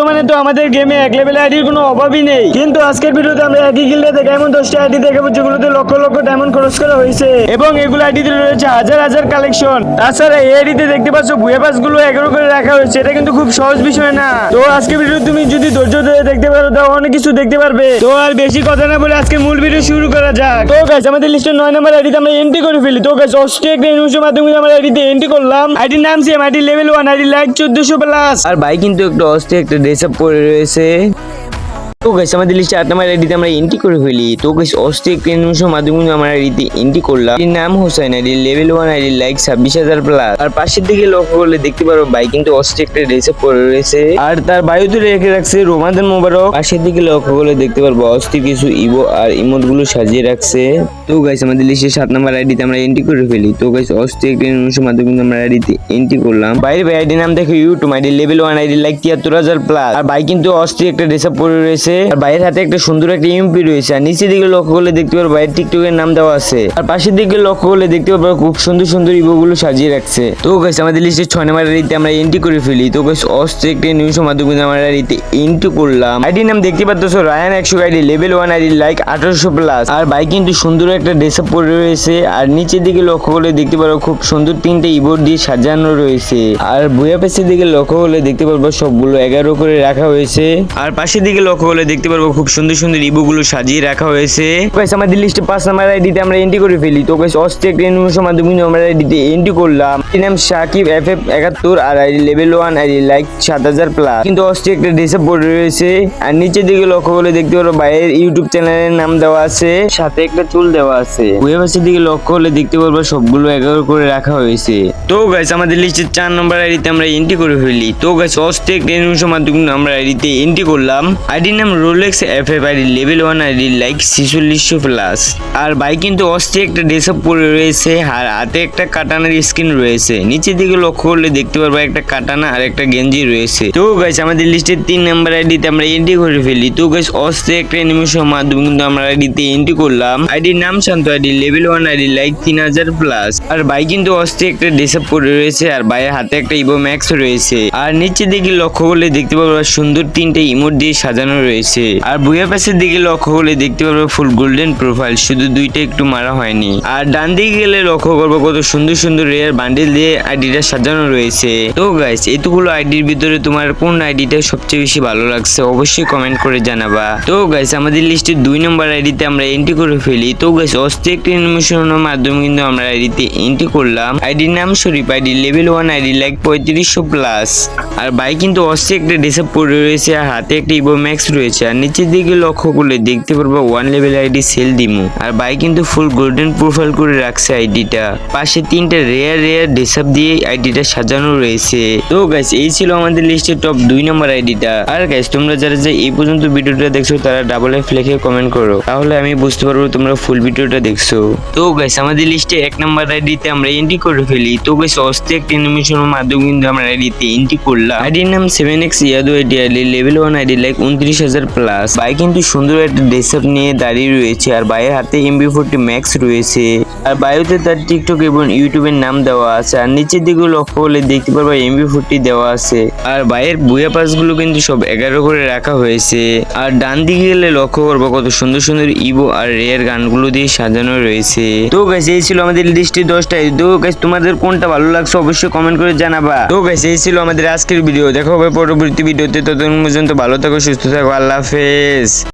বর্তমানে তো আমাদের গেমে এক লেভেল আইডির কোনো অভাবই নেই, কিন্তু আজকের ভিডিওতে আমরা একই গিল্ডে থেকে এমন 10টা আইডি দেখাবো যেগুলোতে লক্ষ লক্ষ ডায়মন্ড খরচ করা হয়েছে এবং এগুলো আইডিতে রয়েছে হাজার হাজার কালেকশন। তাছাড়া এই আইডিতে দেখতে পাচ্ছ বুয়া পাস গুলো 11 করে রাখা হয়েছে, এটা কিন্তু খুব সহজ বিষয় না। তো আজকে ভিডিও তুমি যদি ধৈর্য ধরে দেখতে পারো তাও অনেক কিছু দেখতে পারবে। তো আর বেশি কথা না বলে আজকে মূল ভিডিও শুরু করা যাক। তো গাইস আমাদের লিস্টে 9 নম্বর আইডিতে আমরা এন্ট্রি করে ফেলি। তো গাইস অস্ট্রিয়া একটা নিউজের মাধ্যমে আমরা আইডিতে এন্ট্রি করলাম। আইডির নাম same, ID level 1, ID like 1400 plus. আর ভাই কিন্তু একটু অস্থির একটা ড্রেস আপ পরে রয়েছে। তো গাইস আমাদের লিস্টে 8 নম্বর আইডিতে আমরা এন্ট্রি করে ফেলি। তো গাইস অস্থির একটা নিউজের মাধ্যমে আমরা আইডিতে এন্ট্রি করলাম। এর নাম Hossain, ID level 1, ID like 26,000 plus. আর পাশের দিকে লক্ষ্য করলে দেখতে পারো ভাই কিন্তু অস্থির একটা ড্রেস আপ পরে রয়েছে আর তার বায়ুতে রেখে রাখছে রমাদান মোবারক। পাশের দিকে লক্ষ্য করলে দেখতে পারবো অস্থির কিছু ইভো আর ইমোট গুলো সাজিয়ে রাখছে। তো গাইস আমাদের লিস্টে 7 নম্বর আইডিতে আমরা এন্ট্রি করে ফেলি। তো গাইস অস্থির একটা নিউজের মাধ্যমে আমরা আইডিতে এন্ট্রি করলাম। বাইরে আইডি নাম দেখো YouTube, ID level 1, ID like 73,000 plus. আর ভাই কিন্তু অস্থির একটা ড্রেস আপ পরে রয়েছে আর ভাইয়ের হাতে একটা সুন্দর একটা ইএমপি রয়েছে। আর নিচের দিকে লক্ষ্য করলে দেখতে পারবো ভাইয়ের টিকটকের নাম দেওয়া আছে। আর পাশের দিকে লক্ষ্য করলে দেখতে পারবো খুব সুন্দর সুন্দর ইভো গুলো সাজিয়ে রাখছে। তো গাইস আমাদের লিস্টে 6 নম্বর আইডিতে আমরা এন্ট্রি করে ফেলি। তো গাইস অস্থির একটা নিউজের মাধ্যমে আমরা আইডিতে এন্ট্রি করলাম। আইডি নাম দেখতে পাচ্ছো Rayan 100, ID level 1, ID like 1800 plus. আর ভাই কিন্তু সুন্দর একটা ড্রেস আপ পরে রয়েছে। আর নিচের দিকে লক্ষ্য করলে দেখতে পারবো খুব সুন্দর 3টে ইভোট দিয়ে সাজানো রয়েছে। আর বুয়া পেসের দিকে লক্ষ্য করলে দেখতে পারবো সবগুলো 11 করে রাখা হয়েছে। আর পাশের দিকে লক্ষ্য করলে দেখতে পারবো খুব সুন্দর সুন্দর ইভো গুলো সাজিয়ে রাখা হয়েছে। গাইস আমাদের লিস্টে 5 নম্বর আইডিতে আমরা এন্ট্রি করে ফেলি। তো গাইস অস্থির একটা নিউজের মাধ্যমে আমরা আইডিতে এন্ট্রি করলাম। এর নাম সাকিব FF71, আর ID level 1, ID like 7000 plus. কিন্তু অস্থির একটা ড্রেস আপ পরে রয়েছে। আর নিচের দিকে লক্ষ্য করলে দেখতে পারবো ভাইয়ের ইউটিউব চ্যানেলের নাম দেওয়া আছে, সাথে একটা চুল দেওয়া আছে। বুয়া পাশের দিকে লক্ষ্য করলে দেখতে পারবো সবগুলো 11 করে রাখা হয়েছে। তো গাইস আমাদের লিস্টে 4 নম্বর আইডিতে আমরা এন্ট্রি করে ফেলি। তো গাইস অস্থির একটা নিউজের মাধ্যমে আমরা আইডিতে এন্ট্রি করলাম। আইডির নাম Rolex FF, ID level 1, ID like 4600 plus. আর ভাই কিন্তু অস্থির একটা ড্রেস আপ পরে রয়েছে আর হাতে একটা কাটানার স্কিন রয়েছে। নিচের দিকে লক্ষ্য করলে দেখতে পারবো একটা কাটানা আর একটা গেঞ্জি রয়েছে। তো গাইস আমাদের লিস্টের 3 নম্বর আইডিতে আমরা এন্ট্রি করে ফেলি। তো গাইস অস্থির একটা অ্যানিমেশনের মাধ্যমে কিন্তু আমরা আইডিতে এন্ট্রি করলাম। আইডির নাম Shanto, ID level 1, ID like 3000 plus. আর ভাই কিন্তু অস্থির একটা ড্রেস আপ পরে রয়েছে আর ভাইয়ের হাতে একটা ইভো ম্যাক্স রয়েছে। আর নিচের দিকে লক্ষ্য করলে দেখতে পারবো সুন্দর 3টে ইমোট দিয়ে সাজানো রয়েছে। আর বুয়া পাশের দিকে লক্ষ্য করলে দেখতে পারবো ফুল গোল্ডেন প্রোফাইল, শুধু দুইটা একটু মারা হয়নি। আর ডান দিকে গেলে লক্ষ্য করবো কত সুন্দর সুন্দর রেয়ার বান্ডেল দিয়ে আইডিটা সাজানো রয়েছে। তো গাইস এতগুলো আইডির ভিতরে তোমার কোন আইডিটা সবচেয়ে বেশি ভালো লাগছে অবশ্যই কমেন্ট করে জানাবা। তো গাইস আমাদের লিস্টে 2 নম্বর আইডিতে আমরা এন্ট্রি করে ফেলি। তো গাইস অস্থির একটা অ্যানিমেশনের মাধ্যমে কিন্তু আমরা আইডিতে এন্ট্রি করলাম। আইডির নাম Sharif, ID level 1, ID like 3500 plus. আর ভাই কিন্তু অস্থির একটা ড্রেস আপ পরে রয়েছে আর হাতে একটা ইভো ম্যাক্স রয়েছে। আর নিচের দিকে লক্ষ্য করলে দেখতে পারবো 1 লেভেল আইডি সেল দিমু। আর ভাই কিন্তু ফুল গোল্ডেন প্রোফাইল করে রাখছে আইডিটা। পাশে 3টে রেয়ার ড্রেস আপ দিয়ে আইডিটা সাজানো রয়েছে। তো গাইস এই ছিল আমাদের লিস্টের টপ 2 নম্বর আইডিটা। আর গাইস তোমরা যারা যে এই পর্যন্ত ভিডিওটা দেখছো তারা ডাবল এফ লিখে কমেন্ট করো, তাহলে আমি বুঝতে পারবো তোমরা ফুল ভিডিওটা দেখছো। তো গাইস আমাদের লিস্টে 1 নম্বর আইডিতে আমরা এন্ট্রি করে ফেলি। তো গাইস অস্থির একটা অ্যানিমেশনের মাধ্যমে কিন্তু আমরা আইডিতে এন্ট্রি করলাম। আইডির নাম 7x Yadu, ID level 1, ID like 29000 plus. ভাই কিন্তু সুন্দর একটা ড্রেস আপ নিয়ে দাঁড়িয়ে রয়েছে আর ভাইয়ের হাতে MB40 ম্যাক্স রয়েছে। আর বায়োতে তার টিকটক এবং ইউটিউবের নাম দেওয়া আছে। আর নিচের দিকে লক্ষ্য করলে দেখতে পারবো MB40 দেওয়া আছে। আর ভাইয়ের বুয়া পাস গুলো কিন্তু সব 11 করে রাখা হয়েছে। আর ডান দিকে গেলে লক্ষ্য করবো কত সুন্দর সুন্দর ইভো আর রেয়ার গানগুলো দিয়ে সাজানো রয়েছে। তো গাইস এই ছিল আমাদের লিস্টে 10টা। তো গাইস তোমাদের কোনটা ভালো লাগছে অবশ্যই কমেন্ট করে জানাবা। তো গাইস এই ছিল আমাদের আজকের ভিডিও, দেখা হবে পরবর্তী ভিডিওতে। ততক্ষণ পর্যন্ত ভালো থাকো, সুস্থ থাকো, আল্লাহ হাফেজ।